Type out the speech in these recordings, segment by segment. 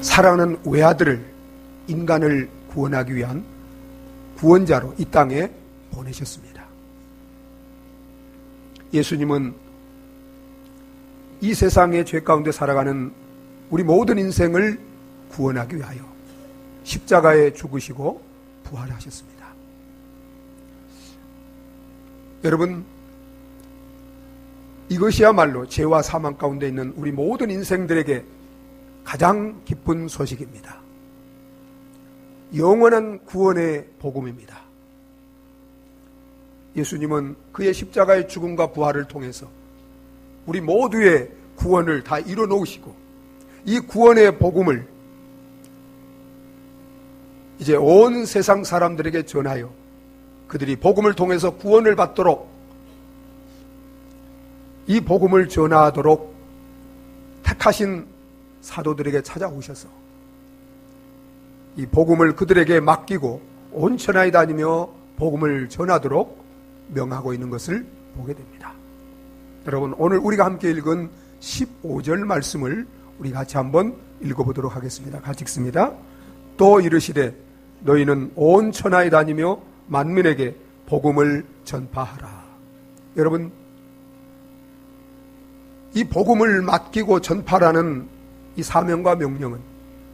사랑하는 외아들을, 인간을 구원하기 위한 구원자로 이 땅에 보내셨습니다. 예수님은 이 세상의 죄 가운데 살아가는 우리 모든 인생을 구원하기 위하여 십자가에 죽으시고 부활하셨습니다. 여러분, 이것이야말로 죄와 사망 가운데 있는 우리 모든 인생들에게 가장 기쁜 소식입니다. 영원한 구원의 복음입니다. 예수님은 그의 십자가의 죽음과 부활을 통해서 우리 모두의 구원을 다 이뤄놓으시고 이 구원의 복음을 이제 온 세상 사람들에게 전하여 그들이 복음을 통해서 구원을 받도록, 이 복음을 전하도록 택하신 사도들에게 찾아오셔서 이 복음을 그들에게 맡기고 온 천하에 다니며 복음을 전하도록 명하고 있는 것을 보게 됩니다. 여러분, 오늘 우리가 함께 읽은 15절 말씀을 우리 같이 한번 읽어보도록 하겠습니다. 같이 읽습니다. 또 이르시되 너희는 온 천하에 다니며 만민에게 복음을 전파하라. 여러분, 이 복음을 맡기고 전파라는 이 사명과 명령은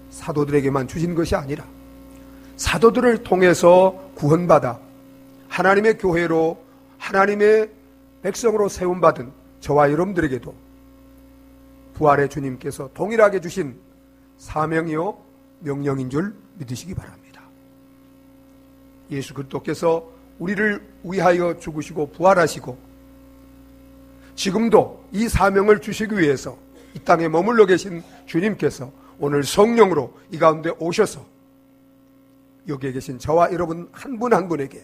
사도들에게만 주신 것이 아니라 사도들을 통해서 구원받아 하나님의 교회로, 하나님의 백성으로 세움받은 저와 여러분들에게도 부활의 주님께서 동일하게 주신 사명이요 명령인 줄 믿으시기 바랍니다. 예수 그리스도께서 우리를 위하여 죽으시고 부활하시고 지금도 이 사명을 주시기 위해서 이 땅에 머물러 계신 주님께서 오늘 성령으로 이 가운데 오셔서 여기에 계신 저와 여러분 한 분 한 분에게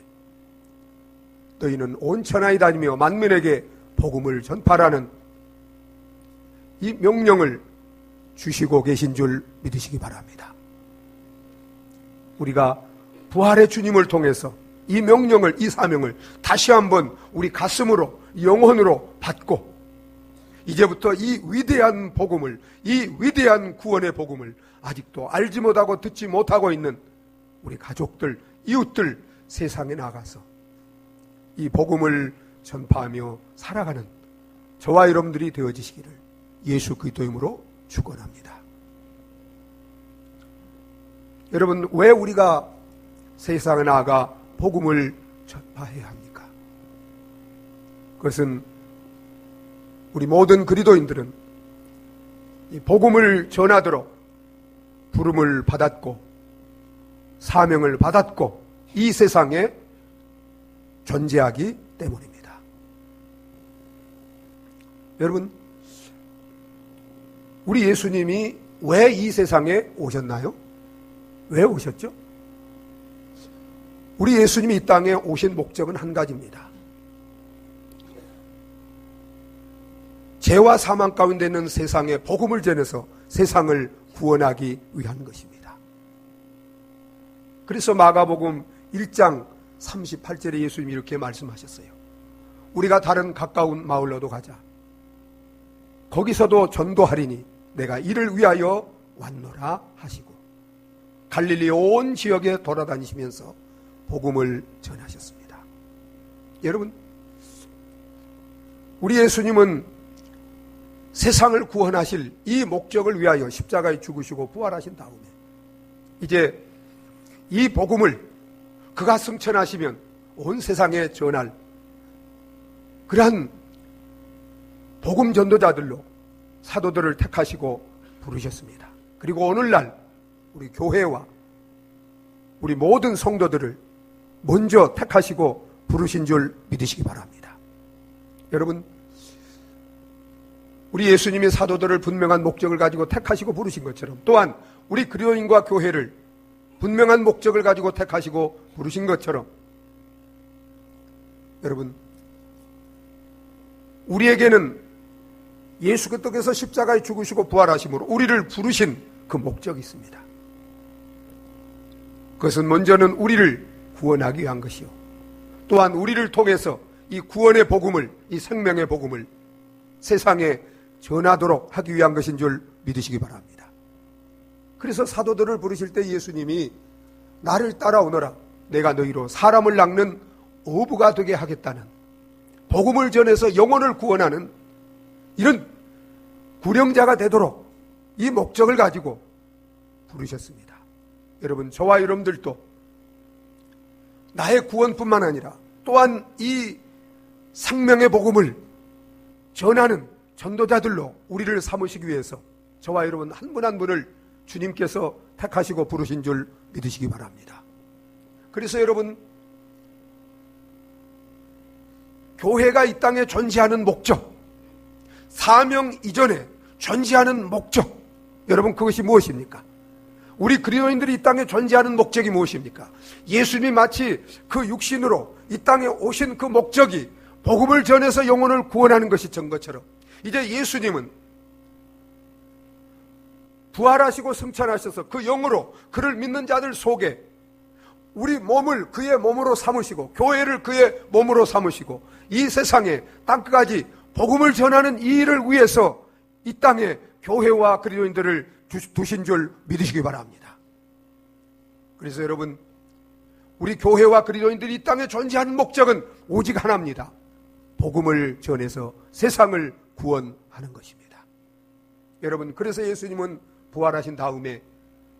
너희는 온 천하에 다니며 만민에게 복음을 전파라는 이 명령을 주시고 계신 줄 믿으시기 바랍니다. 우리가 부활의 주님을 통해서 이 명령을, 이 사명을 다시 한번 우리 가슴으로, 영혼으로 받고 이제부터 이 위대한 복음을, 이 위대한 구원의 복음을 아직도 알지 못하고 듣지 못하고 있는 우리 가족들, 이웃들 세상에 나가서 이 복음을 전파하며 살아가는 저와 여러분들이 되어지시기를 예수 그리스도의 이름으로 축원합니다. 여러분, 왜 우리가 세상에 나아가 복음을 전파해야 합니까? 그것은 우리 모든 그리스도인들은 이 복음을 전하도록 부름을 받았고 사명을 받았고 이 세상에 존재하기 때문입니다. 여러분, 우리 예수님이 왜 이 세상에 오셨나요? 왜 오셨죠? 우리 예수님이 이 땅에 오신 목적은 한 가지입니다. 죄와 사망 가운데 있는 세상에 복음을 전해서 세상을 구원하기 위한 것입니다. 그래서 마가복음 1장 38절에 예수님이 이렇게 말씀하셨어요. 우리가 다른 가까운 마을로도 가자. 거기서도 전도하리니 내가 이를 위하여 왔노라 하시고 갈릴리 온 지역에 돌아다니시면서 복음을 전하셨습니다. 여러분, 우리 예수님은 세상을 구원하실 이 목적을 위하여 십자가에 죽으시고 부활하신 다음에 이제 이 복음을 그가 승천하시면 온 세상에 전할 그러한 복음 전도자들로 사도들을 택하시고 부르셨습니다. 그리고 오늘날 우리 교회와 우리 모든 성도들을 먼저 택하시고 부르신 줄 믿으시기 바랍니다. 여러분, 우리 예수님이 사도들을 분명한 목적을 가지고 택하시고 부르신 것처럼 또한 우리 그리스도인과 교회를 분명한 목적을 가지고 택하시고 부르신 것처럼 여러분, 우리에게는 예수 그리스도께서 십자가에 죽으시고 부활하심으로 우리를 부르신 그 목적이 있습니다. 그것은 먼저는 우리를 구원하기 위한 것이요, 또한 우리를 통해서 이 구원의 복음을, 이 생명의 복음을 세상에 전하도록 하기 위한 것인 줄 믿으시기 바랍니다. 그래서 사도들을 부르실 때 예수님이 나를 따라오너라, 내가 너희로 사람을 낚는 어부가 되게 하겠다는, 복음을 전해서 영혼을 구원하는 이런 구령자가 되도록 이 목적을 가지고 부르셨습니다. 여러분, 저와 여러분들도 나의 구원뿐만 아니라 또한 이 생명의 복음을 전하는 전도자들로 우리를 삼으시기 위해서 저와 여러분 한 분 한 분을 주님께서 택하시고 부르신 줄 믿으시기 바랍니다. 그래서 여러분, 교회가 이 땅에 존재하는 목적, 사명 이전에 존재하는 목적, 여러분 그것이 무엇입니까? 우리 그리스도인들이 이 땅에 존재하는 목적이 무엇입니까? 예수님이 마치 그 육신으로 이 땅에 오신 그 목적이 복음을 전해서 영혼을 구원하는 것이 전 것처럼, 이제 예수님은 부활하시고 승천하셔서 그 영으로 그를 믿는 자들 속에 우리 몸을 그의 몸으로 삼으시고 교회를 그의 몸으로 삼으시고 이 세상에 땅끝까지 복음을 전하는 이 일을 위해서 이 땅에 교회와 그리스도인들을 두신 줄 믿으시기 바랍니다. 그래서 여러분, 우리 교회와 그리스도인들이 이 땅에 존재하는 목적은 오직 하나입니다. 복음을 전해서 세상을 구원하는 것입니다. 여러분, 그래서 예수님은 부활하신 다음에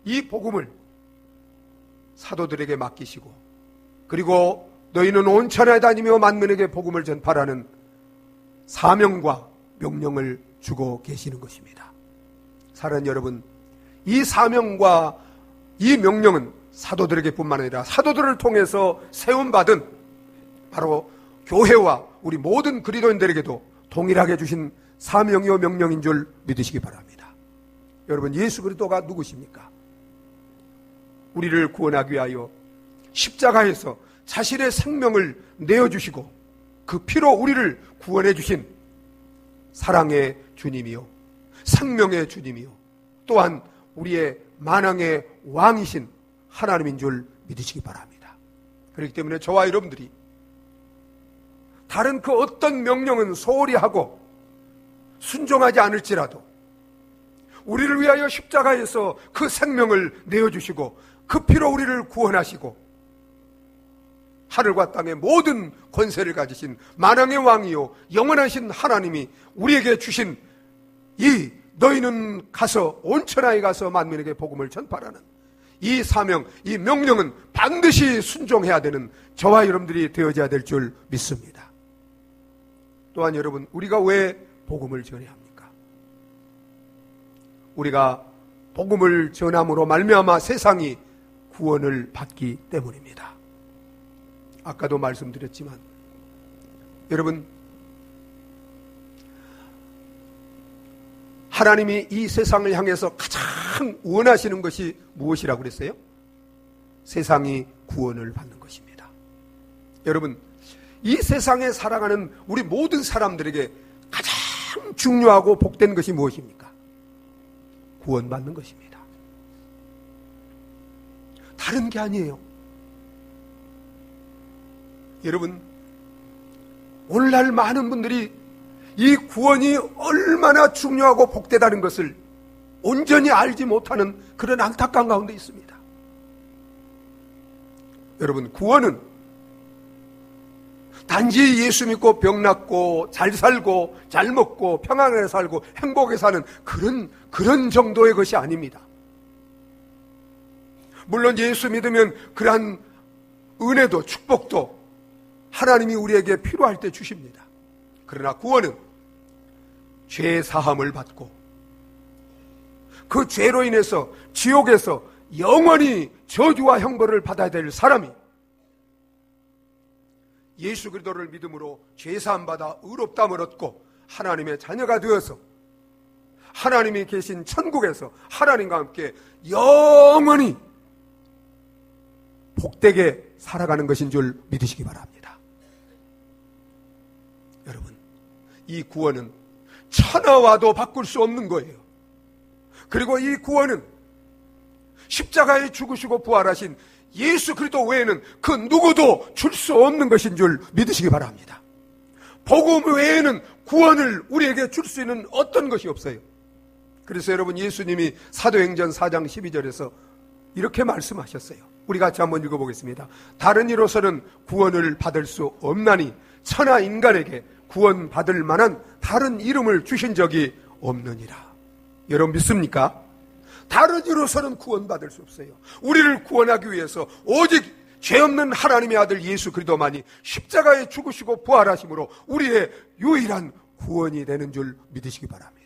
이 복음을 사도들에게 맡기시고, 그리고 너희는 온 천하에 다니며 만민에게 복음을 전파하는 사명과 명령을 주고 계시는 것입니다. 사랑하는 여러분, 이 사명과 이 명령은 사도들에게 뿐만 아니라 사도들을 통해서 세움받은 바로 교회와 우리 모든 그리스도인들에게도 동일하게 주신 사명이요 명령인 줄 믿으시기 바랍니다. 여러분, 예수 그리스도가 누구십니까? 우리를 구원하기 위하여 십자가에서 자신의 생명을 내어주시고 그 피로 우리를 구원해 주신 사랑의 주님이요, 생명의 주님이요, 또한 우리의 만왕의 왕이신 하나님인 줄 믿으시기 바랍니다. 그렇기 때문에 저와 여러분들이 다른 그 어떤 명령은 소홀히 하고 순종하지 않을지라도 우리를 위하여 십자가에서 그 생명을 내어주시고 그 피로 우리를 구원하시고 하늘과 땅의 모든 권세를 가지신 만왕의 왕이요 영원하신 하나님이 우리에게 주신 이 너희는 가서 온 천하에 가서 만민에게 복음을 전파하는 이 사명, 이 명령은 반드시 순종해야 되는 저와 여러분들이 되어져야 될 줄 믿습니다. 또한 여러분, 우리가 왜 복음을 전해야 합니까? 우리가 복음을 전함으로 말미암아 세상이 구원을 받기 때문입니다. 아까도 말씀드렸지만 여러분, 하나님이 이 세상을 향해서 가장 원하시는 것이 무엇이라고 그랬어요? 세상이 구원을 받는 것입니다. 여러분, 이 세상에 살아가는 우리 모든 사람들에게 가장 중요하고 복된 것이 무엇입니까? 구원받는 것입니다. 다른 게 아니에요. 여러분, 오늘날 많은 분들이 이 구원이 얼마나 중요하고 복되다는 것을 온전히 알지 못하는 그런 안타까운 가운데 있습니다. 여러분, 구원은 단지 예수 믿고 병 낫고 잘 살고 잘 먹고 평안하게 살고 행복하게 사는 그런 정도의 것이 아닙니다. 물론 예수 믿으면 그러한 은혜도 축복도 하나님이 우리에게 필요할 때 주십니다. 그러나 구원은 죄 사함을 받고 그 죄로 인해서 지옥에서 영원히 저주와 형벌을 받아야 될 사람이 예수 그리스도를 믿음으로 죄 사함 받아 의롭다함을 얻고 하나님의 자녀가 되어서 하나님이 계신 천국에서 하나님과 함께 영원히 복되게 살아가는 것인 줄 믿으시기 바랍니다. 여러분, 이 구원은 천하와도 바꿀 수 없는 거예요. 그리고 이 구원은 십자가에 죽으시고 부활하신 예수 그리스도 외에는 그 누구도 줄 수 없는 것인 줄 믿으시기 바랍니다. 복음 외에는 구원을 우리에게 줄 수 있는 어떤 것이 없어요. 그래서 여러분, 예수님이 사도행전 4장 12절에서 이렇게 말씀하셨어요. 우리 같이 한번 읽어보겠습니다. 다른 이로서는 구원을 받을 수 없나니 천하 인간에게 구원받을 만한 다른 이름을 주신 적이 없느니라. 여러분 믿습니까? 다른 이로서는 구원받을 수 없어요. 우리를 구원하기 위해서 오직 죄 없는 하나님의 아들 예수 그리스도만이 십자가에 죽으시고 부활하심으로 우리의 유일한 구원이 되는 줄 믿으시기 바랍니다.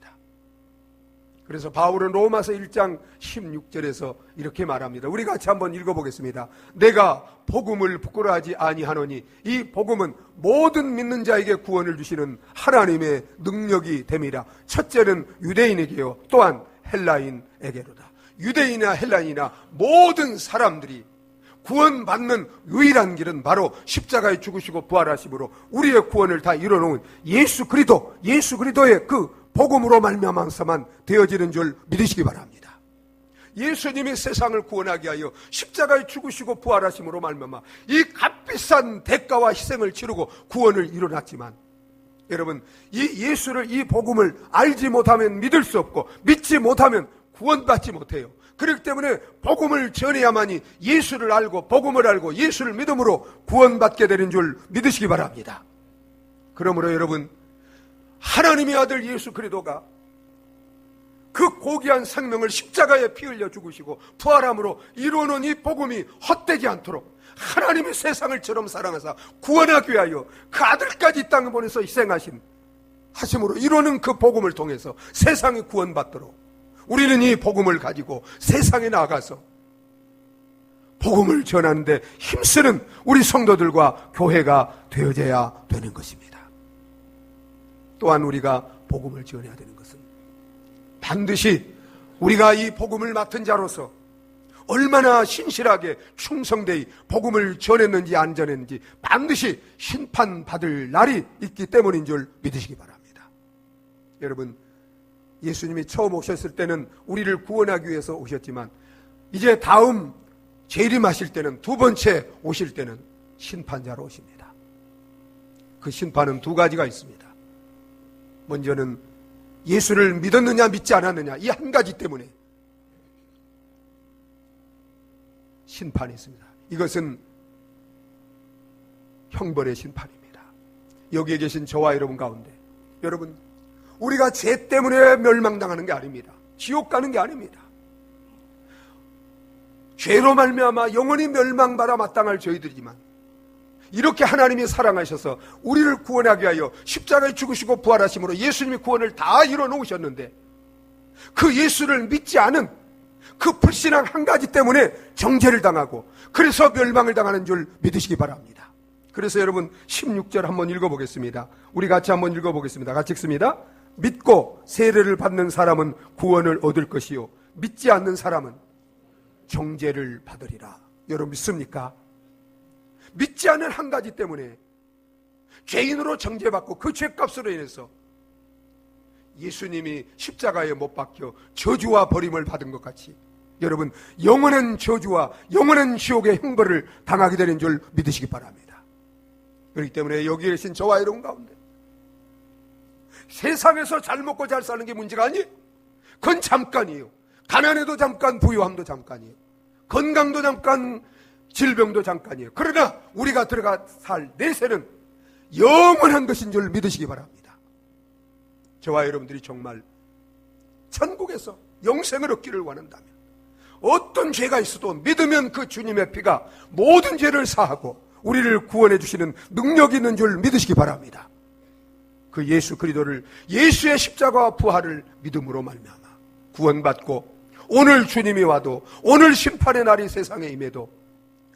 그래서 바울은 로마서 1장 16절에서 이렇게 말합니다. 우리 같이 한번 읽어보겠습니다. 내가 복음을 부끄러워하지 아니하노니 이 복음은 모든 믿는 자에게 구원을 주시는 하나님의 능력이 됨이라. 첫째는 유대인에게요 또한 헬라인에게로다. 유대인이나 헬라인이나 모든 사람들이 구원받는 유일한 길은 바로 십자가에 죽으시고 부활하심으로 우리의 구원을 다 이뤄놓은 예수 그리스도의 그 복음으로 말미암아서만 되어지는 줄 믿으시기 바랍니다. 예수님이 세상을 구원하기 위하여 십자가에 죽으시고 부활하심으로 말미암아 이 값비싼 대가와 희생을 치르고 구원을 이뤄놨지만, 여러분, 이 예수를, 이 복음을 알지 못하면 믿을 수 없고 믿지 못하면 구원받지 못해요. 그렇기 때문에 복음을 전해야만이 예수를 알고 복음을 알고 예수를 믿음으로 구원받게 되는 줄 믿으시기 바랍니다. 그러므로 여러분, 하나님의 아들 예수 그리스도가 그 고귀한 생명을 십자가에 피 흘려 죽으시고 부활함으로 이루어놓은 이 복음이 헛되지 않도록 하나님이 세상을 처럼 사랑하사 구원하기 위하여 그 아들까지 이 땅에 보내서 하심으로 이루어놓은 그 복음을 통해서 세상이 구원받도록 우리는 이 복음을 가지고 세상에 나가서 복음을 전하는데 힘쓰는 우리 성도들과 교회가 되어져야 되는 것입니다. 또한 우리가 복음을 전해야 되는 것은 반드시 우리가 이 복음을 맡은 자로서 얼마나 신실하게 충성되이 복음을 전했는지 안 전했는지 반드시 심판받을 날이 있기 때문인 줄 믿으시기 바랍니다. 여러분, 예수님이 처음 오셨을 때는 우리를 구원하기 위해서 오셨지만 이제 다음 재림하실 때는, 두 번째 오실 때는 심판자로 오십니다. 그 심판은 두 가지가 있습니다. 먼저는 예수를 믿었느냐 믿지 않았느냐, 이 한 가지 때문에 심판이 있습니다. 이것은 형벌의 심판입니다. 여기에 계신 저와 여러분 가운데, 여러분, 우리가 죄 때문에 멸망당하는 게 아닙니다. 지옥 가는 게 아닙니다. 죄로 말미암아 영원히 멸망받아 마땅할 저희들이지만 이렇게 하나님이 사랑하셔서 우리를 구원하기 위하여 십자가에 죽으시고 부활하심으로 예수님이 구원을 다 이뤄놓으셨는데 그 예수를 믿지 않은 그 불신앙 한 가지 때문에 정죄를 당하고 그래서 멸망을 당하는 줄 믿으시기 바랍니다. 그래서 여러분 16절 한번 읽어보겠습니다. 우리 같이 한번 읽어보겠습니다. 같이 읽습니다. 믿고 세례를 받는 사람은 구원을 얻을 것이요 믿지 않는 사람은 정죄를 받으리라. 여러분 믿습니까? 믿지 않는 한 가지 때문에 죄인으로 정죄받고 그 죄값으로 인해서 예수님이 십자가에 못 박혀 저주와 버림을 받은 것 같이 여러분 영원한 저주와 영원한 지옥의 형벌을 당하게 되는 줄 믿으시기 바랍니다. 그렇기 때문에 여기 계신 저와 여러분 가운데 세상에서 잘 먹고 잘 사는 게 문제가 아니에요. 그건 잠깐이에요. 가난해도 잠깐, 부유함도 잠깐이에요. 건강도 잠깐, 질병도 잠깐이에요. 그러나 우리가 들어가 살 내세는 영원한 것인 줄 믿으시기 바랍니다. 저와 여러분들이 정말 천국에서 영생을 얻기를 원한다면 어떤 죄가 있어도 믿으면 그 주님의 피가 모든 죄를 사하고 우리를 구원해 주시는 능력이 있는 줄 믿으시기 바랍니다. 그 예수 그리스도를, 예수의 십자가와 부활을 믿음으로 말미암아 구원받고 오늘 주님이 와도, 오늘 심판의 날이 세상에 임해도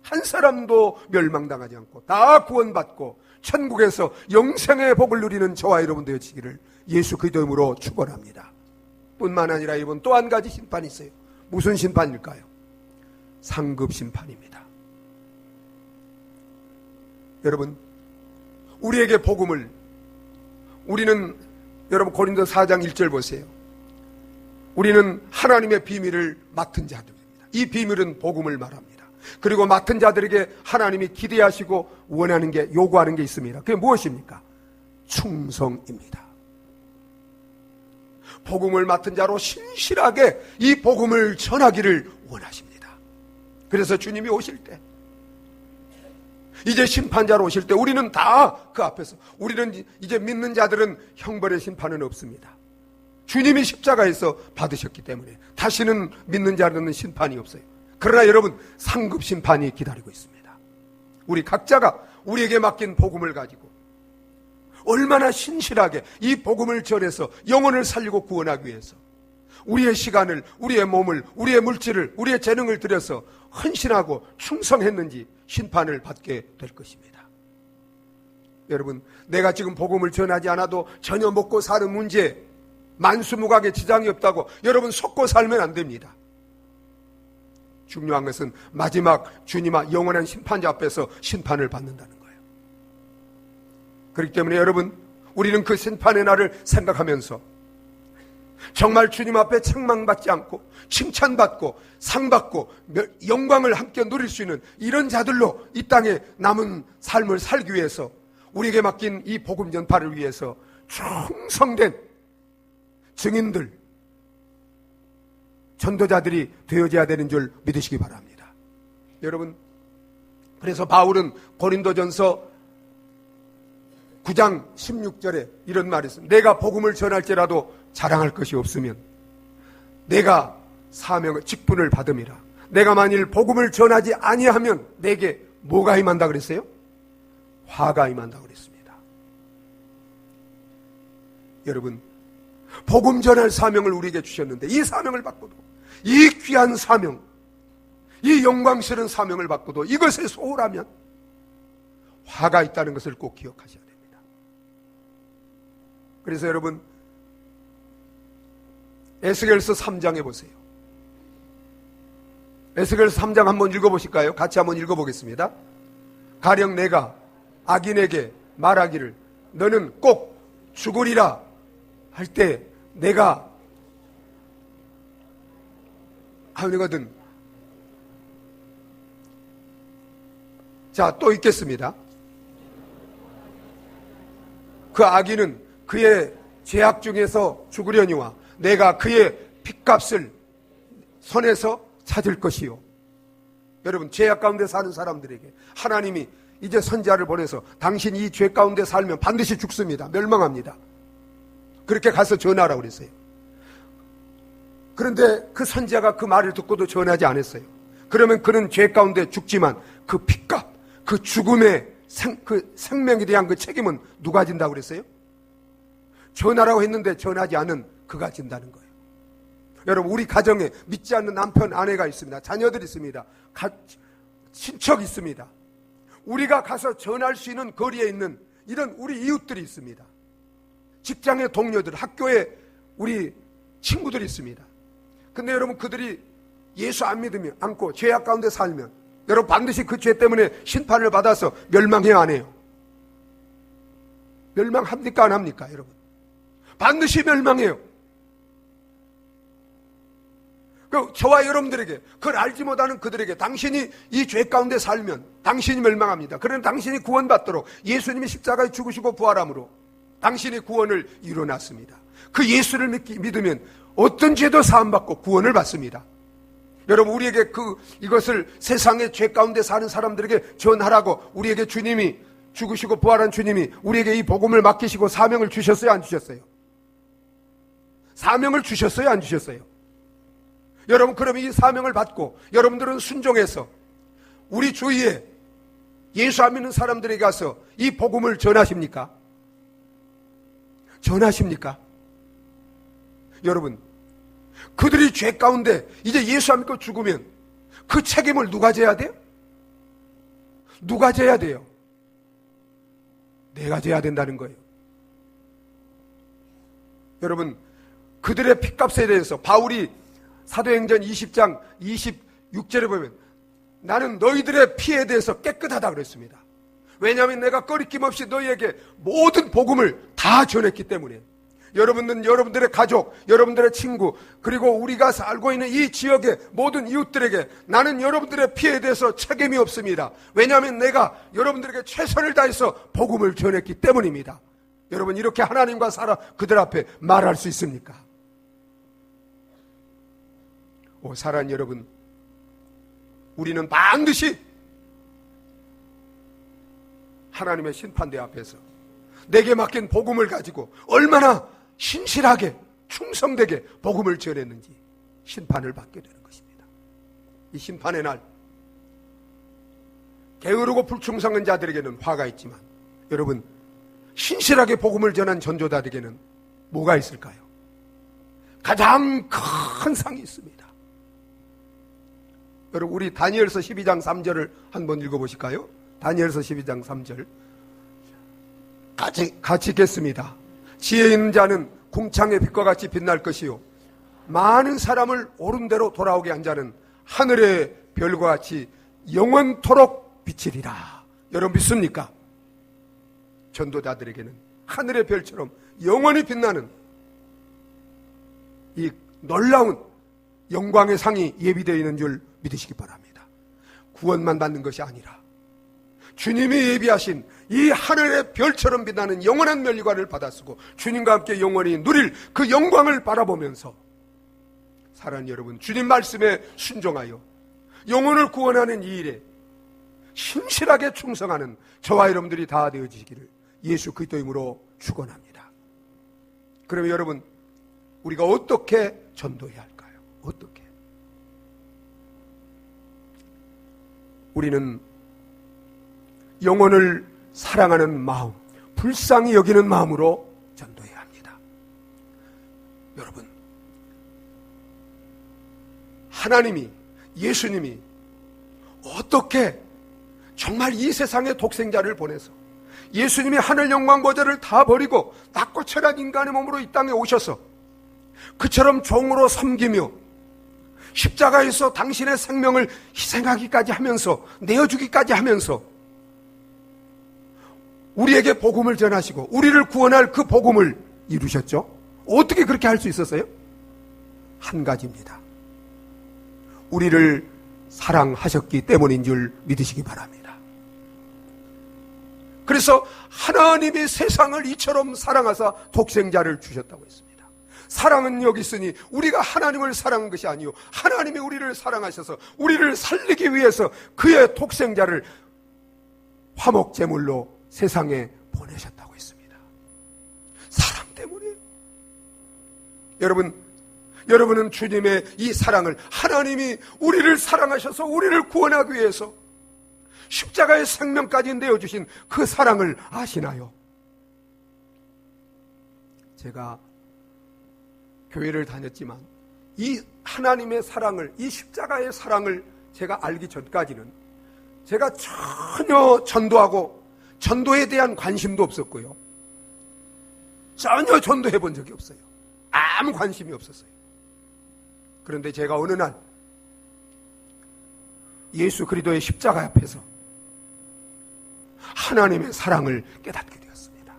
한 사람도 멸망당하지 않고 다 구원받고 천국에서 영생의 복을 누리는 저와 여러분 되어지기를 예수 그리스도 이름으로 축원합니다. 뿐만 아니라 이번 또 한 가지 심판이 있어요. 무슨 심판일까요? 상급 심판입니다. 여러분, 우리에게 복음을, 우리는 여러분 고린도 4장 1절 보세요. 우리는 하나님의 비밀을 맡은 자들입니다. 이 비밀은 복음을 말합니다. 그리고 맡은 자들에게 하나님이 기대하시고 원하는 게, 요구하는 게 있습니다. 그게 무엇입니까? 충성입니다. 복음을 맡은 자로 신실하게 이 복음을 전하기를 원하십니다. 그래서 주님이 오실 때, 이제 심판자로 오실 때 우리는 다 그 앞에서, 우리는 이제 믿는 자들은 형벌의 심판은 없습니다. 주님이 십자가에서 받으셨기 때문에 다시는 믿는 자들은 심판이 없어요. 그러나 여러분, 상급 심판이 기다리고 있습니다. 우리 각자가 우리에게 맡긴 복음을 가지고 얼마나 신실하게 이 복음을 전해서 영혼을 살리고 구원하기 위해서 우리의 시간을, 우리의 몸을, 우리의 물질을, 우리의 재능을 들여서 헌신하고 충성했는지 심판을 받게 될 것입니다. 여러분, 내가 지금 복음을 전하지 않아도 전혀 먹고 사는 문제, 만수무각에 지장이 없다고 여러분 속고 살면 안 됩니다. 중요한 것은 마지막 주님과 영원한 심판자 앞에서 심판을 받는다는 거예요. 그렇기 때문에 여러분, 우리는 그 심판의 날을 생각하면서 정말 주님 앞에 책망받지 않고 칭찬받고 상받고 영광을 함께 누릴 수 있는 이런 자들로 이 땅에 남은 삶을 살기 위해서, 우리에게 맡긴 이 복음 전파를 위해서 충성된 증인들, 전도자들이 되어져야 되는 줄 믿으시기 바랍니다. 여러분, 그래서 바울은 고린도전서 9장 16절에 이런 말이 있습니다. 내가 복음을 전할지라도 자랑할 것이 없으면 내가 사명을, 직분을 받음이라. 내가 만일 복음을 전하지 아니하면 내게 뭐가 임한다 그랬어요? 화가 임한다 그랬습니다. 여러분, 복음 전할 사명을 우리에게 주셨는데 이 사명을 받고도, 이 귀한 사명, 이 영광스러운 사명을 받고도 이것에 소홀하면 화가 있다는 것을 꼭 기억하셔야 됩니다. 그래서 여러분, 에스겔서 3장에 보세요. 에스겔서 3장 한번 읽어보실까요? 같이 한번 읽어보겠습니다. 가령 내가 악인에게 말하기를 너는 꼭 죽으리라 할 때 내가 하거든. 자, 또 읽겠습니다. 그 악인은 그의 죄악 중에서 죽으려니와 내가 그의 핏값을 손에서 찾을 것이요. 여러분, 죄악 가운데 사는 사람들에게 하나님이 이제 선지자를 보내서 당신이 이 죄 가운데 살면 반드시 죽습니다. 멸망합니다. 그렇게 가서 전하라고 그랬어요. 그런데 그 선지자가 그 말을 듣고도 전하지 않았어요. 그러면 그는 죄 가운데 죽지만 그 핏값, 그 죽음의 그 생명에 대한 그 책임은 누가 진다고 그랬어요? 전하라고 했는데 전하지 않은 그가 진다는 거예요. 여러분, 우리 가정에 믿지 않는 남편, 아내가 있습니다. 자녀들이 있습니다. 친척이 있습니다. 우리가 가서 전할 수 있는 거리에 있는 이런 우리 이웃들이 있습니다. 직장의 동료들, 학교에 우리 친구들이 있습니다. 근데 여러분, 그들이 예수 안 믿으면, 않고 죄악 가운데 살면 여러분 반드시 그 죄 때문에 심판을 받아서 멸망해야 안 해요? 멸망합니까 안 합니까 여러분? 반드시 멸망해요. 저와 여러분들에게, 그걸 알지 못하는 그들에게 당신이 이 죄 가운데 살면 당신이 멸망합니다. 그러나 당신이 구원받도록 예수님이 십자가에 죽으시고 부활함으로 당신이 구원을 이뤄놨습니다. 그 예수를 믿으면 어떤 죄도 사함받고 구원을 받습니다. 여러분, 우리에게 이것을 세상의 죄 가운데 사는 사람들에게 전하라고 우리에게 주님이, 죽으시고 부활한 주님이 우리에게 이 복음을 맡기시고 사명을 주셨어요 안 주셨어요? 사명을 주셨어요 안 주셨어요? 여러분, 그럼 이 사명을 받고 여러분들은 순종해서 우리 주위에 예수 안 믿는 사람들에게 가서 이 복음을 전하십니까? 전하십니까? 여러분, 그들이 죄 가운데 이제 예수 안 믿고 죽으면 그 책임을 누가 져야 돼요? 누가 져야 돼요? 내가 져야 된다는 거예요. 여러분, 그들의 핏값에 대해서 바울이 사도행전 20장 26절에 보면 나는 너희들의 피에 대해서 깨끗하다 그랬습니다. 왜냐하면 내가 꺼리낌 없이 너희에게 모든 복음을 다 전했기 때문에. 여러분은 여러분들의 가족, 여러분들의 친구, 그리고 우리가 살고 있는 이 지역의 모든 이웃들에게 나는 여러분들의 피해에 대해서 책임이 없습니다. 왜냐하면 내가 여러분들에게 최선을 다해서 복음을 전했기 때문입니다. 여러분, 이렇게 하나님과 살아 그들 앞에 말할 수 있습니까? 사랑하는 여러분, 우리는 반드시 하나님의 심판대 앞에서 내게 맡긴 복음을 가지고 얼마나 신실하게 충성되게 복음을 전했는지 심판을 받게 되는 것입니다. 이 심판의 날, 게으르고 불충성한 자들에게는 화가 있지만 여러분, 신실하게 복음을 전한 전도자들에게는 뭐가 있을까요? 가장 큰 상이 있습니다. 여러분, 우리 다니엘서 12장 3절을 한번 읽어보실까요? 다니엘서 12장 3절 같이 읽겠습니다. 지혜 있는 자는 궁창의 빛과 같이 빛날 것이요, 많은 사람을 옳은 대로 돌아오게 한 자는 하늘의 별과 같이 영원토록 비치리라. 여러분 믿습니까? 전도자들에게는 하늘의 별처럼 영원히 빛나는 이 놀라운 영광의 상이 예비되어 있는 줄 믿으시기 바랍니다. 구원만 받는 것이 아니라 주님이 예비하신 이 하늘의 별처럼 빛나는 영원한 면류관을 받아쓰고 주님과 함께 영원히 누릴 그 영광을 바라보면서 사랑하는 여러분, 주님 말씀에 순종하여 영혼을 구원하는 이 일에 신실하게 충성하는 저와 여러분들이 다 되어지기를 예수 그리스도 이름으로 축원합니다. 그러면 여러분, 우리가 어떻게 전도해야 할까요? 어떻게? 우리는 영혼을 사랑하는 마음, 불쌍히 여기는 마음으로 전도해야 합니다. 여러분, 하나님이, 예수님이 어떻게 정말 이 세상에 독생자를 보내서 예수님이 하늘 영광 보좌를 다 버리고 낮고 천한 인간의 몸으로 이 땅에 오셔서 그처럼 종으로 섬기며 십자가에서 당신의 생명을 희생하기까지 하면서 내어주기까지 하면서 우리에게 복음을 전하시고 우리를 구원할 그 복음을 이루셨죠. 어떻게 그렇게 할 수 있었어요? 한 가지입니다. 우리를 사랑하셨기 때문인 줄 믿으시기 바랍니다. 그래서 하나님이 세상을 이처럼 사랑하사 독생자를 주셨다고 했습니다. 사랑은 여기 있으니 우리가 하나님을 사랑한 것이 아니요, 하나님이 우리를 사랑하셔서 우리를 살리기 위해서 그의 독생자를 화목제물로 세상에 보내셨다고 했습니다. 사랑 때문이에요. 여러분은 주님의 이 사랑을, 하나님이 우리를 사랑하셔서 우리를 구원하기 위해서 십자가의 생명까지 내어주신 그 사랑을 아시나요? 제가 교회를 다녔지만 이 하나님의 사랑을, 이 십자가의 사랑을 제가 알기 전까지는 제가 전혀 전도하고 전도에 대한 관심도 없었고요, 전혀 전도해 본 적이 없어요. 아무 관심이 없었어요. 그런데 제가 어느 날 예수 그리스도의 십자가 앞에서 하나님의 사랑을 깨닫게 되었습니다.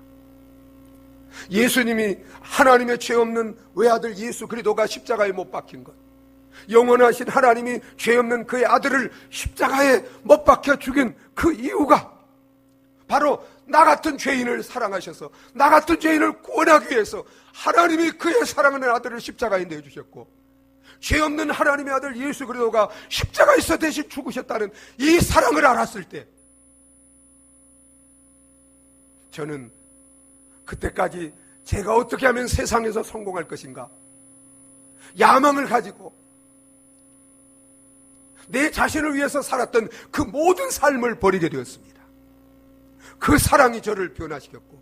예수님이 하나님의 죄 없는 외아들 예수 그리스도가 십자가에 못 박힌 것, 영원하신 하나님이 죄 없는 그의 아들을 십자가에 못 박혀 죽인 그 이유가 바로 나 같은 죄인을 사랑하셔서 나 같은 죄인을 구원하기 위해서 하나님이 그의 사랑하는 아들을 십자가에 내주셨고, 죄 없는 하나님의 아들 예수 그리스도가 십자가에서 대신 죽으셨다는 이 사랑을 알았을 때, 저는 그때까지 제가 어떻게 하면 세상에서 성공할 것인가 야망을 가지고 내 자신을 위해서 살았던 그 모든 삶을 버리게 되었습니다. 그 사랑이 저를 변화시켰고,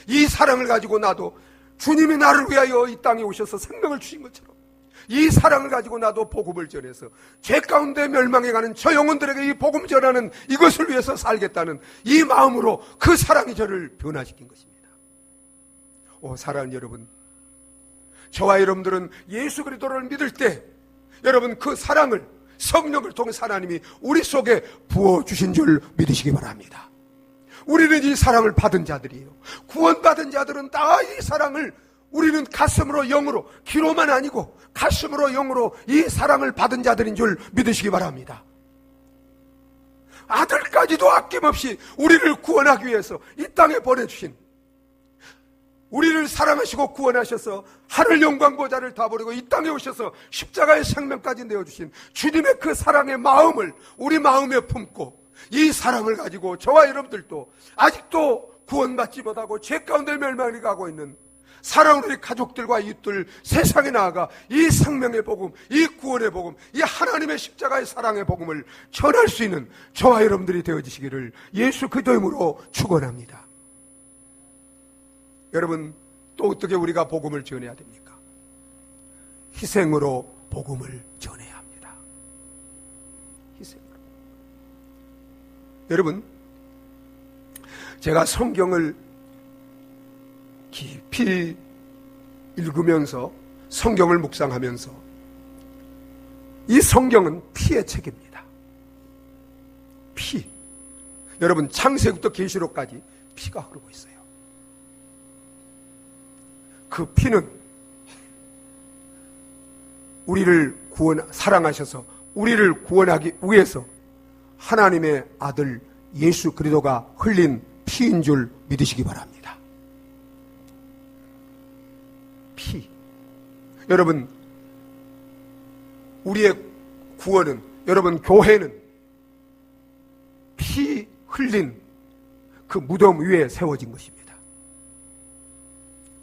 이 사랑을 가지고 나도 주님이 나를 위하여 이 땅에 오셔서 생명을 주신 것처럼 이 사랑을 가지고 나도 복음을 전해서 죄 가운데 멸망해가는 저 영혼들에게 이 복음 전하는 이것을 위해서 살겠다는 이 마음으로 그 사랑이 저를 변화시킨 것입니다. 사랑하는 여러분, 저와 여러분들은 예수 그리스도를 믿을 때 여러분 그 사랑을 성령을 통해서 하나님이 우리 속에 부어주신 줄 믿으시기 바랍니다. 우리는 이 사랑을 받은 자들이에요. 구원받은 자들은 다 이 사랑을, 우리는 가슴으로 영으로, 귀로만 아니고 가슴으로 영으로 이 사랑을 받은 자들인 줄 믿으시기 바랍니다. 아들까지도 아낌없이 우리를 구원하기 위해서 이 땅에 보내주신 우리를 사랑하시고 구원하셔서 하늘 영광 보좌를 다 버리고 이 땅에 오셔서 십자가의 생명까지 내어주신 주님의 그 사랑의 마음을 우리 마음에 품고 이 사랑을 가지고 저와 여러분들도 아직도 구원받지 못하고 죄 가운데 멸망이 가고 있는 사랑하는 우리 가족들과 이웃들 세상에 나아가 이 생명의 복음, 이 구원의 복음, 이 하나님의 십자가의 사랑의 복음을 전할 수 있는 저와 여러분들이 되어지시기를 예수 그리스도 이름으로 축원합니다. 여러분, 또 어떻게 우리가 복음을 전해야 됩니까? 희생으로 복음을 전해야 합니다. 희생으로. 여러분, 제가 성경을 깊이 읽으면서 성경을 묵상하면서 이 성경은 피의 책입니다. 피. 여러분, 창세기부터 계시록까지 피가 흐르고 있어요. 그 피는 우리를 사랑하셔서 우리를 구원하기 위해서 하나님의 아들 예수 그리스도가 흘린 피인 줄 믿으시기 바랍니다. 피. 여러분, 우리의 구원은, 여러분, 교회는 피 흘린 그 무덤 위에 세워진 것입니다.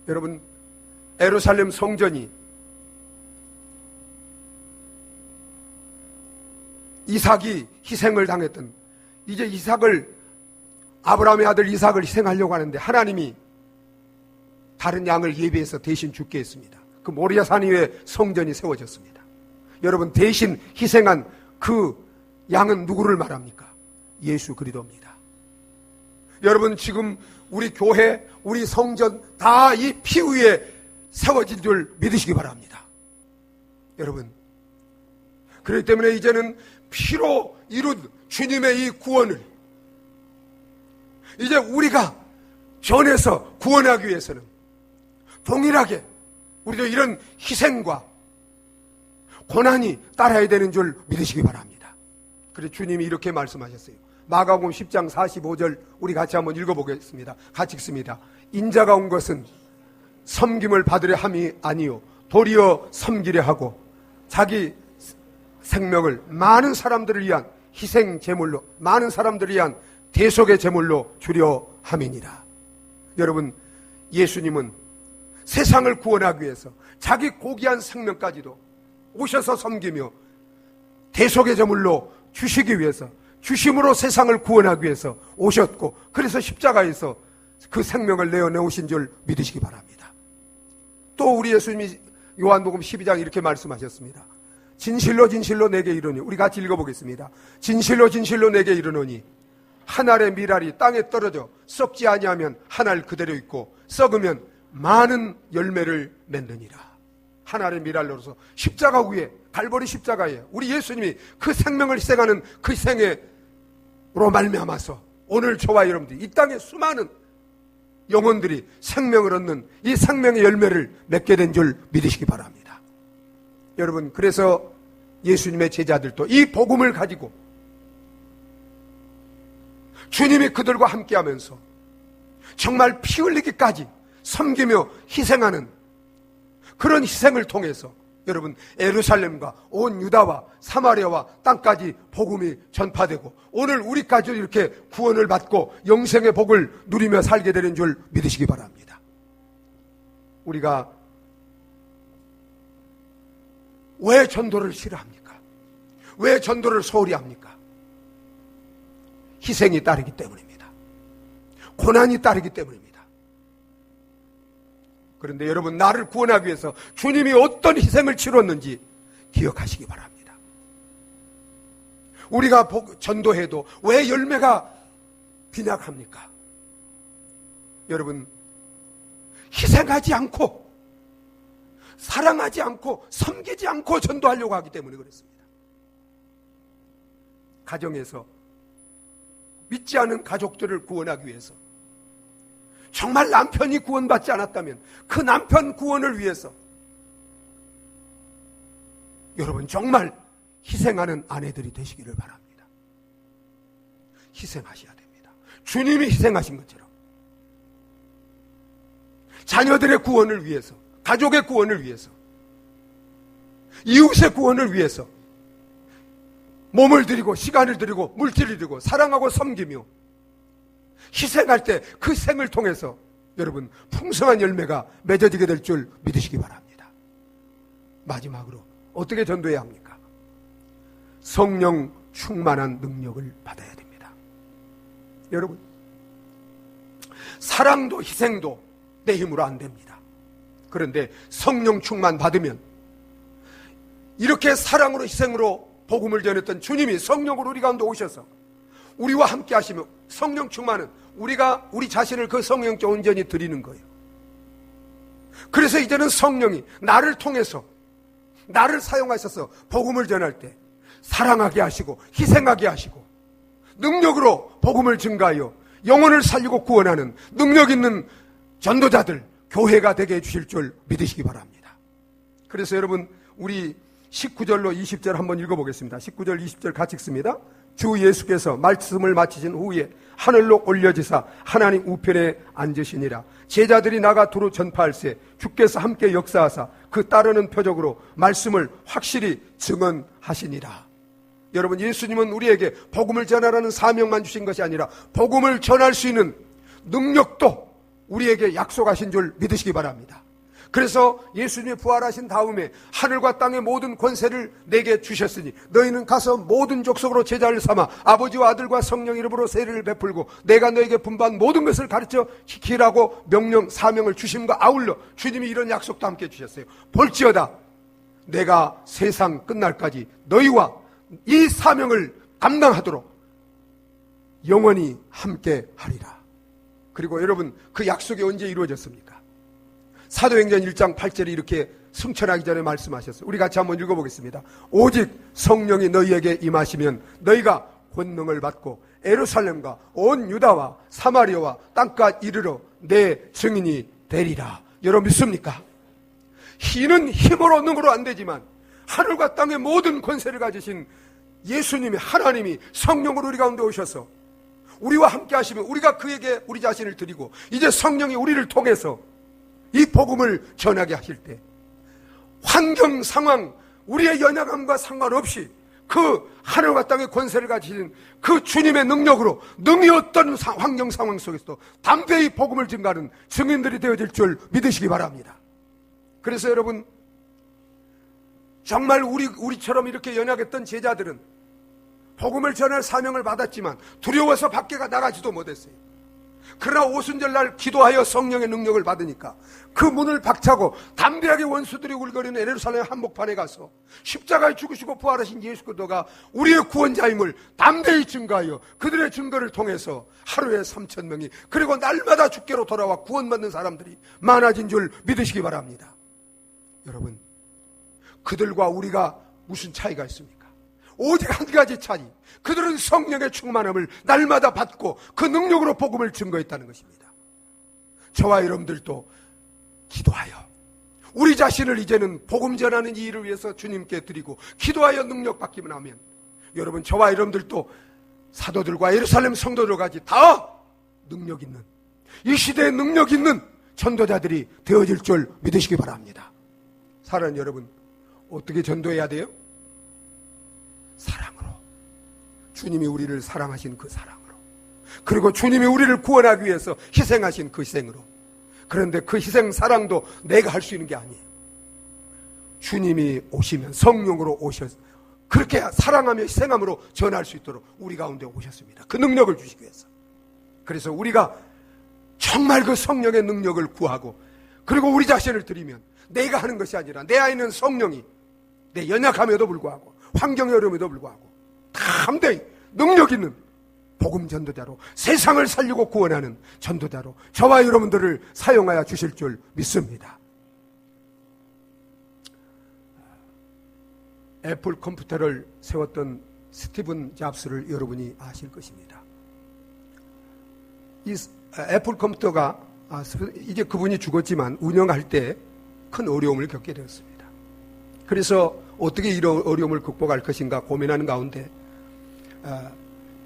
여러분, 예루살렘 성전이 이삭이 희생을 당했던, 이제 아브라함의 아들 이삭을 희생하려고 하는데 하나님이 다른 양을 예비해서 대신 죽게 했습니다. 그 모리아산 위에 성전이 세워졌습니다. 여러분, 대신 희생한 그 양은 누구를 말합니까? 예수 그리스도입니다. 여러분, 지금 우리 교회, 우리 성전 다 이 피 위에 세워진 줄 믿으시기 바랍니다. 여러분, 그렇기 때문에 이제는 피로 이룬 주님의 이 구원을 이제 우리가 전해서 구원하기 위해서는 동일하게 우리도 이런 희생과 고난이 따라야 되는 줄 믿으시기 바랍니다. 그래서 주님이 이렇게 말씀하셨어요. 마가복음 10장 45절 우리 같이 한번 읽어보겠습니다. 같이 읽습니다. 인자가 온 것은 섬김을 받으려 함이 아니요 도리어 섬기려 하고 자기 생명을 많은 사람들을 위한 희생 제물로, 많은 사람들을 위한 대속의 제물로 주려 함이니라. 여러분, 예수님은 세상을 구원하기 위해서 자기 고귀한 생명까지도 오셔서 섬기며 대속의 제물로 주시기 위해서, 주심으로 세상을 구원하기 위해서 오셨고, 그래서 십자가에서 그 생명을 내어내오신 줄 믿으시기 바랍니다. 또 우리 예수님이 요한복음 12장 이렇게 말씀하셨습니다. 진실로 진실로 내게 이르노니, 우리 같이 읽어보겠습니다. 진실로 진실로 내게 이르노니 한 알의 밀알이 땅에 떨어져 썩지 아니하면 한 알 그대로 있고 썩으면 많은 열매를 맺느니라. 한 알의 밀알로서 십자가 위에, 갈보리 십자가에 우리 예수님이 그 생명을 희생하는 그 희생으로 말미암아서 오늘 저와 여러분들이 이 땅에 수많은 영혼들이 생명을 얻는 이 생명의 열매를 맺게 된 줄 믿으시기 바랍니다. 여러분, 그래서 예수님의 제자들도 이 복음을 가지고 주님이 그들과 함께하면서 정말 피 흘리기까지 섬기며 희생하는 그런 희생을 통해서 여러분, 예루살렘과 온 유다와 사마리아와 땅까지 복음이 전파되고 오늘 우리까지 이렇게 구원을 받고 영생의 복을 누리며 살게 되는 줄 믿으시기 바랍니다. 우리가 왜 전도를 싫어합니까? 왜 전도를 소홀히 합니까? 희생이 따르기 때문입니다. 고난이 따르기 때문입니다. 그런데 여러분, 나를 구원하기 위해서 주님이 어떤 희생을 치렀는지 기억하시기 바랍니다. 우리가 전도해도 왜 열매가 빈약합니까? 여러분, 희생하지 않고 사랑하지 않고 섬기지 않고 전도하려고 하기 때문에 그렇습니다. 가정에서 믿지 않은 가족들을 구원하기 위해서 정말 남편이 구원받지 않았다면 그 남편 구원을 위해서 여러분 정말 희생하는 아내들이 되시기를 바랍니다. 희생하셔야 됩니다. 주님이 희생하신 것처럼 자녀들의 구원을 위해서, 가족의 구원을 위해서, 이웃의 구원을 위해서 몸을 들이고 시간을 들이고 물질을 들이고 사랑하고 섬기며 희생할 때 그 생을 통해서 여러분 풍성한 열매가 맺어지게 될 줄 믿으시기 바랍니다. 마지막으로 어떻게 전도해야 합니까? 성령 충만한 능력을 받아야 됩니다. 여러분, 사랑도 희생도 내 힘으로 안 됩니다. 그런데 성령 충만 받으면 이렇게 사랑으로 희생으로 복음을 전했던 주님이 성령으로 우리 가운데 오셔서 우리와 함께 하시며, 성령 충만은 우리가 우리 자신을 그 성령께 온전히 드리는 거예요. 그래서 이제는 성령이 나를 통해서 나를 사용하셔서 복음을 전할 때 사랑하게 하시고 희생하게 하시고 능력으로 복음을 증가하여 영혼을 살리고 구원하는 능력 있는 전도자들, 교회가 되게 해주실 줄 믿으시기 바랍니다. 그래서 여러분, 우리 19절로 20절 한번 읽어보겠습니다. 19절 20절 같이 읽습니다. 주 예수께서 말씀을 마치신 후에 하늘로 올려지사 하나님 우편에 앉으시니라. 제자들이 나가 두루 전파할세 주께서 함께 역사하사 그 따르는 표적으로 말씀을 확실히 증언하시니라. 여러분, 예수님은 우리에게 복음을 전하라는 사명만 주신 것이 아니라 복음을 전할 수 있는 능력도 우리에게 약속하신 줄 믿으시기 바랍니다. 그래서 예수님이 부활하신 다음에 하늘과 땅의 모든 권세를 내게 주셨으니 너희는 가서 모든 족속으로 제자를 삼아 아버지와 아들과 성령 이름으로 세례를 베풀고 내가 너에게 분부한 모든 것을 가르쳐 지키라고 명령 사명을 주심과 아울러 주님이 이런 약속도 함께 주셨어요. 볼지어다 내가 세상 끝날까지 너희와 이 사명을 감당하도록 영원히 함께 하리라. 그리고 여러분, 그 약속이 언제 이루어졌습니까? 사도행전 1장 8절에 이렇게 승천하기 전에 말씀하셨어요. 우리 같이 한번 읽어보겠습니다. 오직 성령이 너희에게 임하시면 너희가 권능을 받고 예루살렘과 온 유다와 사마리아와 땅까지 이르러 내 증인이 되리라. 여러분 믿습니까? 이는 힘으로 능으로 안 되지만 하늘과 땅의 모든 권세를 가지신 예수님이, 하나님이 성령으로 우리 가운데 오셔서 우리와 함께 하시면 우리가 그에게 우리 자신을 드리고 이제 성령이 우리를 통해서 이 복음을 전하게 하실 때 환경 상황 우리의 연약함과 상관없이 그 하늘과 땅의 권세를 가지신 그 주님의 능력으로 능히 어떤 환경 상황 속에서도 담대히 복음을 증가하는 증인들이 되어질 줄 믿으시기 바랍니다. 그래서 여러분, 정말 우리처럼 이렇게 연약했던 제자들은 복음을 전할 사명을 받았지만 두려워서 밖에 나가지도 못했어요. 그러나 오순절날 기도하여 성령의 능력을 받으니까 그 문을 박차고 담대하게 원수들이 울거리는 예루살렘 한복판에 가서 십자가에 죽으시고 부활하신 예수 그리스도가 우리의 구원자임을 담대히 증거하여 그들의 증거를 통해서 하루에 3,000명이 그리고 날마다 주께로 돌아와 구원받는 사람들이 많아진 줄 믿으시기 바랍니다. 여러분, 그들과 우리가 무슨 차이가 있습니까? 오직 한 가지 차이, 그들은 성령의 충만함을 날마다 받고 그 능력으로 복음을 증거했다는 것입니다. 저와 여러분들도 기도하여 우리 자신을 이제는 복음 전하는 이 일을 위해서 주님께 드리고 기도하여 능력 받기만 하면 여러분, 저와 여러분들도 사도들과 예루살렘 성도들까지 다 능력 있는, 이 시대에 능력 있는 전도자들이 되어질 줄 믿으시기 바랍니다. 사랑하는 여러분, 어떻게 전도해야 돼요? 사랑으로. 주님이 우리를 사랑하신 그 사랑으로, 그리고 주님이 우리를 구원하기 위해서 희생하신 그 희생으로. 그런데 그 희생 사랑도 내가 할 수 있는 게 아니에요. 주님이 오시면 성령으로 오셔서 그렇게 사랑하며 희생함으로 전할 수 있도록 우리 가운데 오셨습니다. 그 능력을 주시기 위해서. 그래서 우리가 정말 그 성령의 능력을 구하고 그리고 우리 자신을 드리면 내가 하는 것이 아니라 내 안에 있는 성령이 내 연약함에도 불구하고 환경의 어려움에도 불구하고 담대히 능력 있는 복음 전도자로 세상을 살리고 구원하는 전도자로 저와 여러분들을 사용하여 주실 줄 믿습니다. 애플 컴퓨터를 세웠던 스티븐 잡스를 여러분이 아실 것입니다. 이 애플 컴퓨터가 이제 그분이 죽었지만 운영할 때 큰 어려움을 겪게 되었습니다. 그래서 어떻게 이런 어려움을 극복할 것인가 고민하는 가운데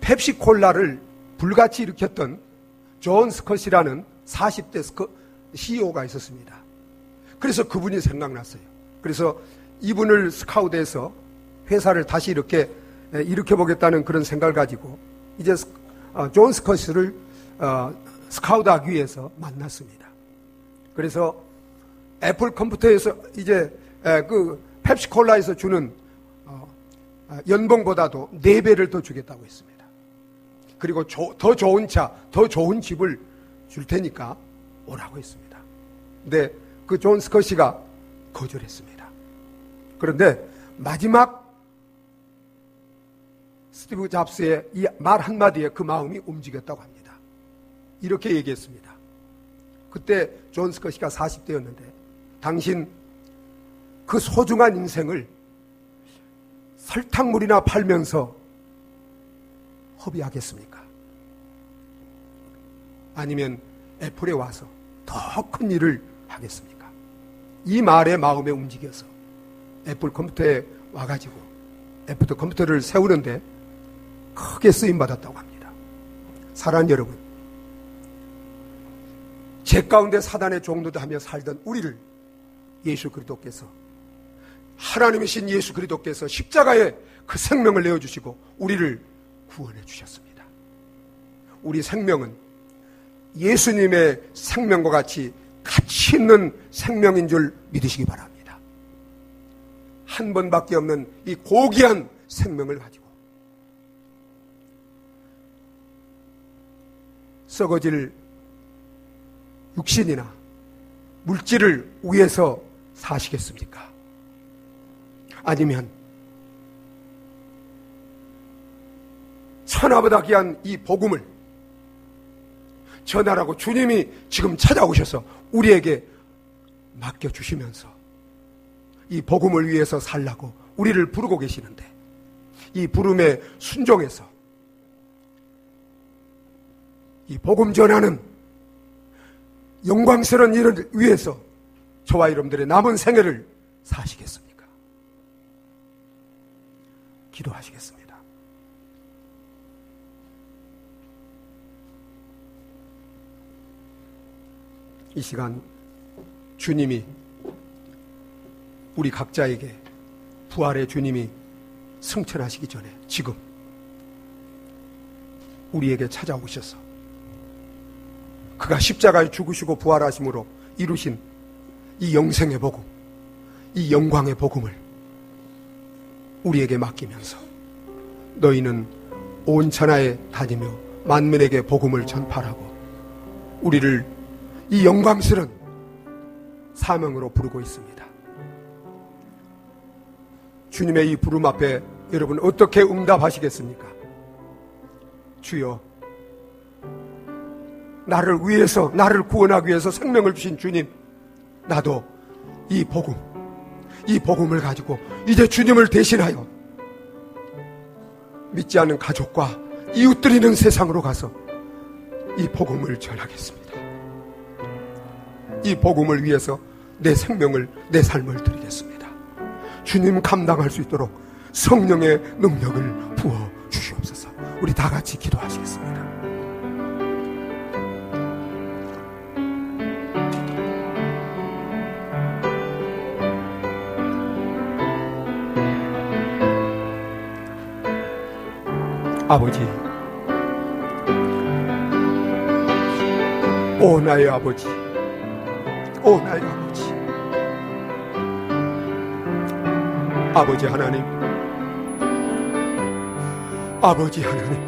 펩시콜라를 불같이 일으켰던 존 스컷이라는 40대 CEO가 있었습니다. 그래서 그분이 생각났어요. 그래서 이분을 스카우트해서 회사를 다시 이렇게 일으켜보겠다는 그런 생각을 가지고 이제 존 스컷을 스카우트하기 위해서 만났습니다. 그래서 애플 컴퓨터에서 이제 그 펩시콜라에서 주는 연봉보다도 4배를 더 주겠다고 했습니다. 그리고 더 좋은 차, 더 좋은 집을 줄 테니까 오라고 했습니다. 근데 그 존 스컷이가 거절했습니다. 그런데 마지막 스티브 잡스의 이 말 한마디에 그 마음이 움직였다고 합니다. 이렇게 얘기했습니다. 그때 존 스컷이가 40대였는데 당신 그 소중한 인생을 설탕물이나 팔면서 허비하겠습니까? 아니면 애플에 와서 더 큰 일을 하겠습니까? 이 말에 마음에 움직여서 애플 컴퓨터에 와가지고 애플 컴퓨터를 세우는데 크게 쓰임받았다고 합니다. 사랑하는 여러분, 죄 가운데 사단의 종노릇하며 살던 우리를 예수 그리스도께서, 하나님이신 예수 그리스도께서 십자가에 그 생명을 내어주시고 우리를 구원해 주셨습니다. 우리 생명은 예수님의 생명과 같이 가치 있는 생명인 줄 믿으시기 바랍니다. 한 번밖에 없는 이 고귀한 생명을 가지고 썩어질 육신이나 물질을 위해서 사시겠습니까? 아니면 천하보다 귀한 이 복음을 전하라고 주님이 지금 찾아오셔서 우리에게 맡겨주시면서 이 복음을 위해서 살라고 우리를 부르고 계시는데 이 부름에 순종해서 이 복음 전하는 영광스러운 일을 위해서 저와 여러분들의 남은 생애를 사시겠습니까? 기도하시겠습니다. 이 시간 주님이 우리 각자에게 부활의 주님이 승천하시기 전에 지금 우리에게 찾아오셔서 그가 십자가에 죽으시고 부활하심으로 이루신 이 영생의 복음, 이 영광의 복음을 우리에게 맡기면서 너희는 온 천하에 다니며 만민에게 복음을 전파하고 우리를 이 영광스러운 사명으로 부르고 있습니다. 주님의 이 부름 앞에 여러분 어떻게 응답하시겠습니까? 주여, 나를 위해서, 나를 구원하기 위해서 생명을 주신 주님, 나도 이 복음을 가지고 이제 주님을 대신하여 믿지 않는 가족과 이웃들이 있는 세상으로 가서 이 복음을 전하겠습니다. 이 복음을 위해서 내 생명을, 내 삶을 드리겠습니다. 주님 감당할 수 있도록 성령의 능력을 부어 주시옵소서. 우리 다 같이 기도하시겠습니다. 아버지, 오 나의 아버지, 오 나의 아버지, 아버지 하나님, 아버지 하나님,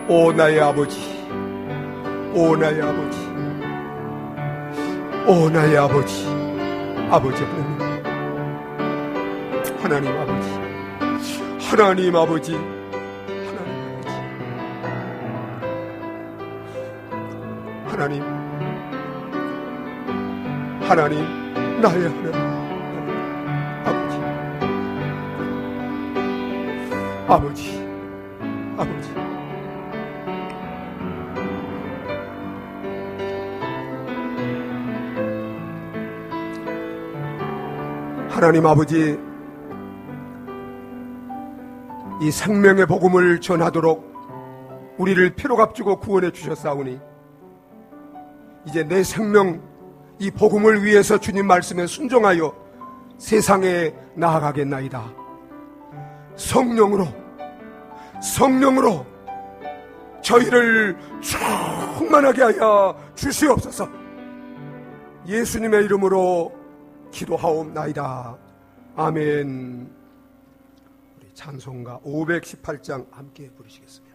오 나의 아버지, 오 나의 아버지, 오 나의 아버지, 아버지 하나님, 하나님 아버지, 하나님 아버지, 하나님, 하나님, 나의 하나님, 아버지, 아버지, 하나님 아버지, 이 생명의 복음을 전하도록 우리를 피로 값주고 구원해 주셨사오니 이제 내 생명, 이 복음을 위해서 주님 말씀에 순종하여 세상에 나아가겠나이다. 성령으로 저희를 충만하게 하여 주시옵소서. 예수님의 이름으로 기도하옵나이다. 아멘. 우리 찬송가 518장 함께 부르시겠습니다.